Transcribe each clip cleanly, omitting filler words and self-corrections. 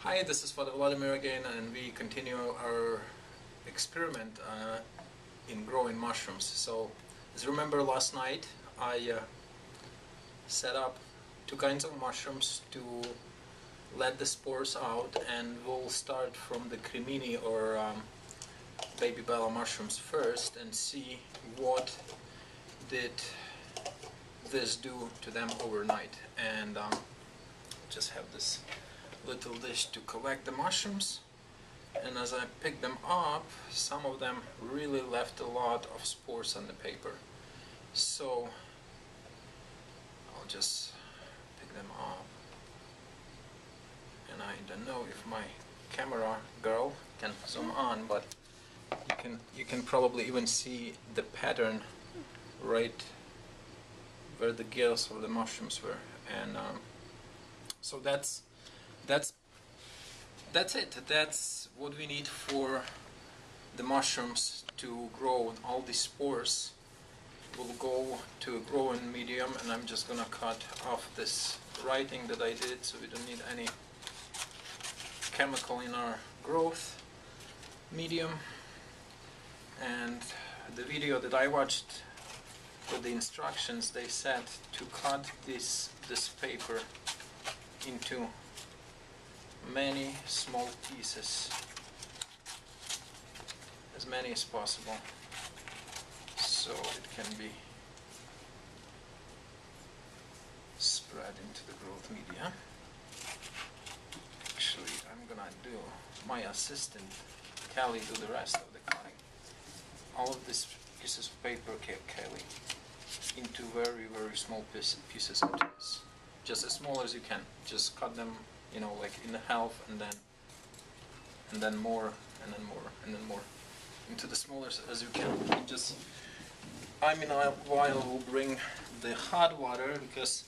Hi, this is Father Vladimir again, and we continue our experiment in growing mushrooms. So, as you remember, last night I set up two kinds of mushrooms to let the spores out, and we'll start from the cremini or baby bella mushrooms first and see what did this do to them overnight. And just have this little dish to collect the mushrooms, and as I pick them up, some of them really left a lot of spores on the paper, so I'll just pick them up. And I don't know if my camera girl can zoom on, but you can probably even see the pattern right where the gills of the mushrooms were. And so that's it. That's what we need for the mushrooms to grow. All these spores will go to a growing medium, and I'm just gonna cut off this writing that I did, so we don't need any chemical in our growth medium. And the video that I watched with the instructions, they said to cut this paper into many small pieces, as many as possible, so it can be spread into the growth media. Actually, I'm gonna do my assistant Kelly do the rest of the cutting. All of these pieces of paper, Kelly, into very small pieces of this. Just as small as you can. Just cut them, you know, like in half, and then more, and then more, and then more, into the smallest as you can. And just, I mean, a while we'll bring the hot water, because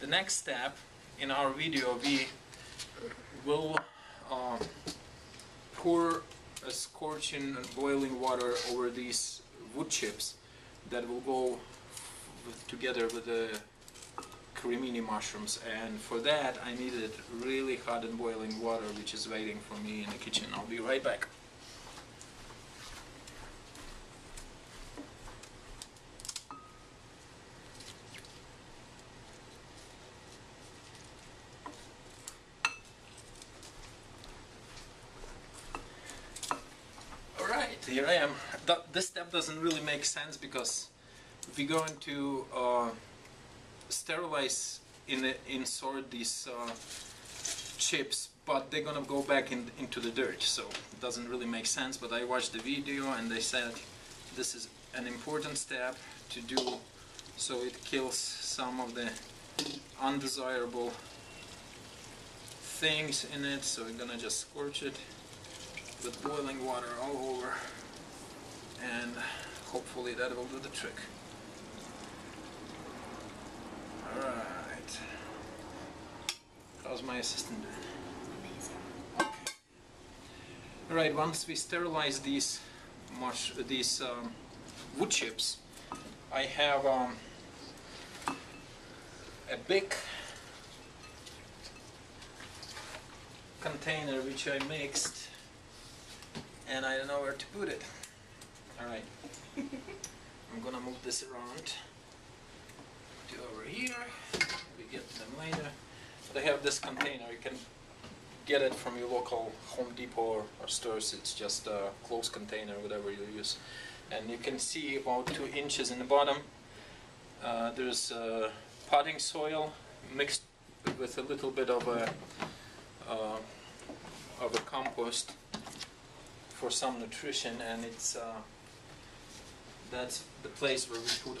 the next step in our video, we will pour a scorching boiling water over these wood chips that will go together with the cremini mushrooms, and for that I needed really hot and boiling water, which is waiting for me in the kitchen. I'll be right back. Alright, here I am. This step doesn't really make sense, because if we're going to sterilize insert these chips, but they're gonna go back into the dirt, so it doesn't really make sense. But I watched the video, and they said this is an important step to do, so it kills some of the undesirable things in it. So we're gonna just scorch it with boiling water all over, and hopefully that will do the trick. Alright. How's my assistant doing? Amazing. Okay. Alright, once we sterilize these wood chips, I have a big container which I mixed, and I don't know where to put it. Alright. I'm gonna move this around to over here. We get them later. But I have this container. You can get it from your local Home Depot or stores. It's just a closed container, whatever you use. And you can see about 2 inches in the bottom. There's potting soil mixed with a little bit of a compost for some nutrition, and it's that's the place where we put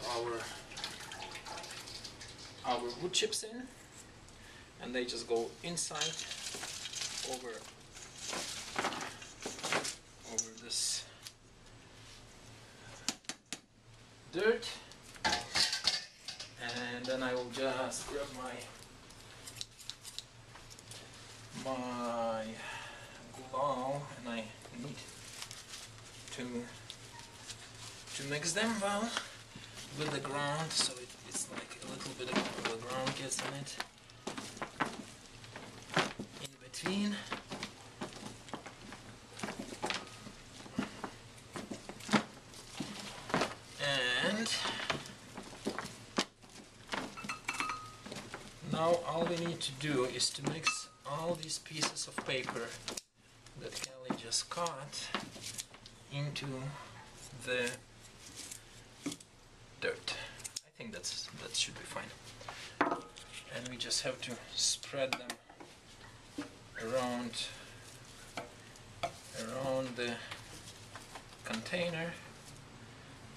our wood chips in, and they just go inside over this dirt, and then I will just grab my glove, and I need to mix them well with the ground, so it's like a little bit of the ground gets in it in between. Now all we need to do is to mix all these pieces of paper that Kelly just cut into the dirt. I think that should be fine. And we just have to spread them around the container,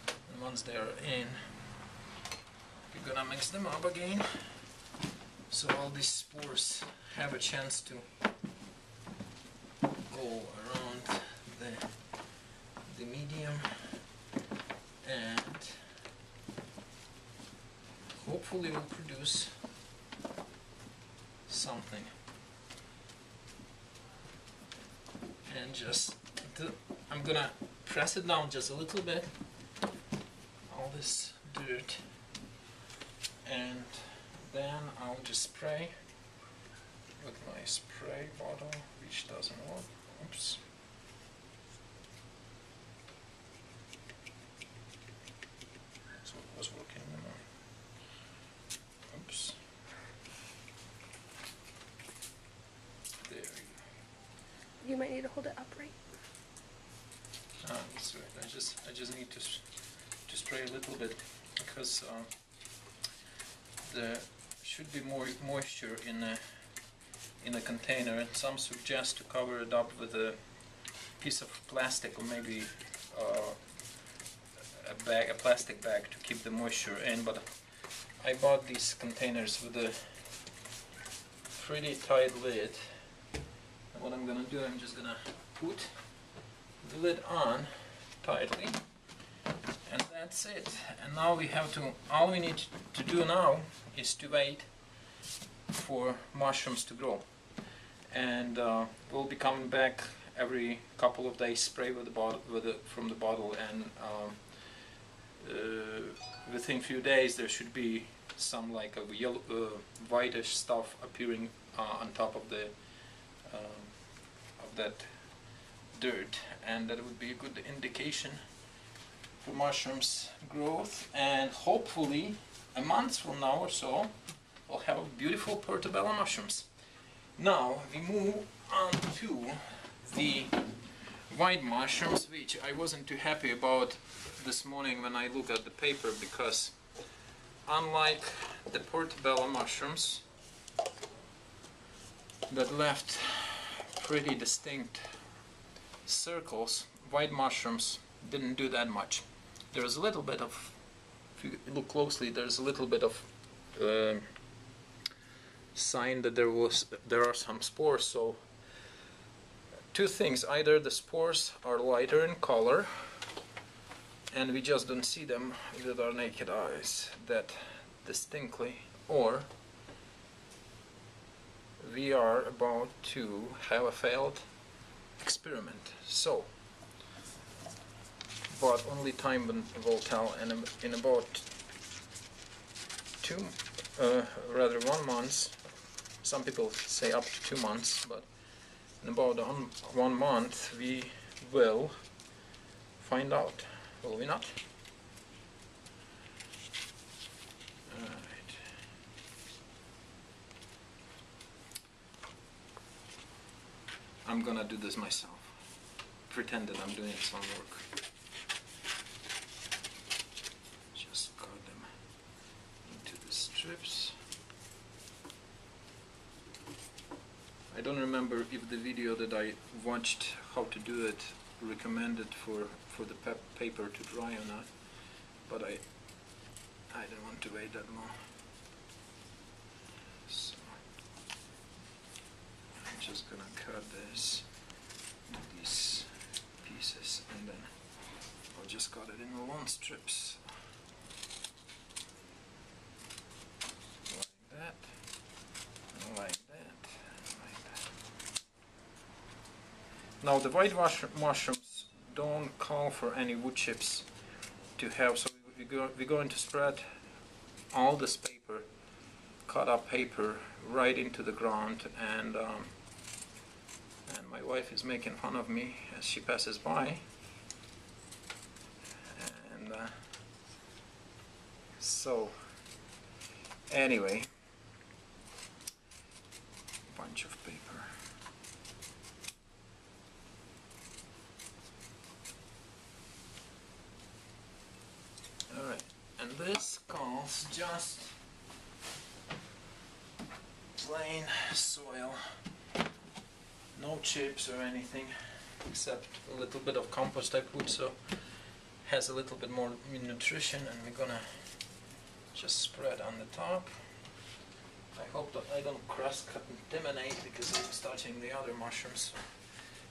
and once they are in, we're gonna mix them up again so all these spores have a chance to go around the medium, and hopefully will produce something. And I'm gonna press it down just a little bit, all this dirt, and then I'll just spray with my spray bottle, which doesn't work. Oops. So it was working in the morning. Oops. There we go. You might need to hold it upright. That's right. I just need to spray a little bit, because there should be more moisture in a container, and some suggest to cover it up with a piece of plastic, or maybe a plastic bag to keep the moisture in. But I bought these containers with a pretty tight lid. And what I'm gonna do, I'm just gonna put the lid on tightly, and that's it. And now we have to, all we need to do now is to wait for mushrooms to grow. And we'll be coming back every couple of days, spray with the bottle, from the bottle, and within a few days there should be some like a yellow, whitish stuff appearing on top of the of that dirt, and that would be a good indication for mushrooms growth. And hopefully a month from now or so we'll have beautiful portobello mushrooms. Now we move on to the white mushrooms, which I wasn't too happy about this morning when I looked at the paper, because unlike the portobello mushrooms that left pretty distinct circles, white mushrooms didn't do that much. There's a little bit of, if you look closely, there's a little bit of sign that there are some spores. So two things: either the spores are lighter in color and we just don't see them with our naked eyes that distinctly, or we are about to have a failed experiment. So, but only time will tell, and in about 1 month, some people say up to 2 months, but in about 1 month we will find out, will we not? Alright. I'm gonna do this myself. Pretend that I'm doing some work. Just cut them into the strips. I don't remember if the video that I watched how to do it recommended for the paper to dry or not, but I didn't want to wait that long. So I'm just gonna cut this to these pieces, and then I'll just cut it in long strips like that, and like that, and like that. Now the white mushrooms don't call for any wood chips to have, so we're going to spread all this paper, cut up paper, right into the ground, and my wife is making fun of me as she passes by, and so anyway, plain soil, no chips or anything, except a little bit of compost I put, so has a little bit more nutrition, and we're gonna just spread on the top. I hope that I don't cross-contaminate because I'm starting the other mushrooms.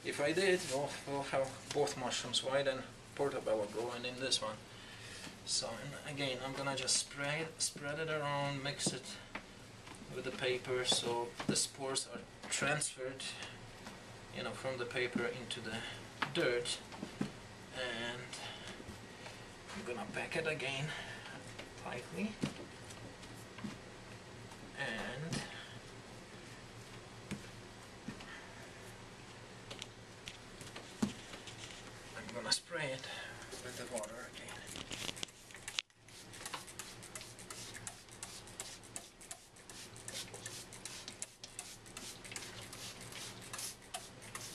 If I did, we'll have both mushrooms, white and portobello, growing in this one. So, and again, I'm gonna just spread it around, mix it with the paper so the spores are transferred, you know, from the paper into the dirt. And I'm gonna pack it again tightly. And I'm gonna spray it with the water again.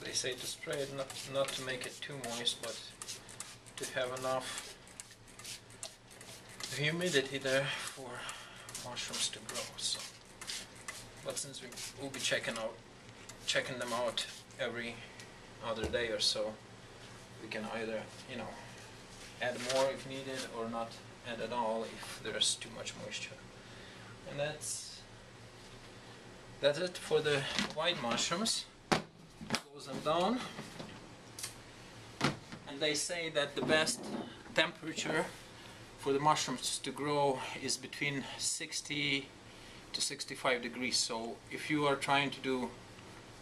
They say to spray it not to make it too moist, but to have enough humidity there for mushrooms to grow. So, but since we will be checking them out every other day or so, we can either, you know, add more if needed or not add at all if there's too much moisture. And that's it for the white mushrooms. Close them down. And they say that the best temperature for the mushrooms to grow is between 60 to 65 degrees. So if you are trying to do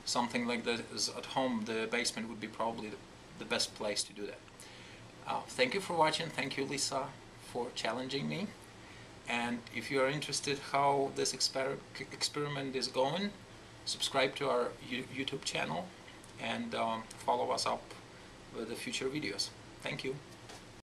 something like this at home, the basement would be probably the best place to do that. Thank you for watching. Thank you, Lisa, for challenging me. And if you are interested how this experiment is going, subscribe to our YouTube channel and follow us up with the future videos. Thank you.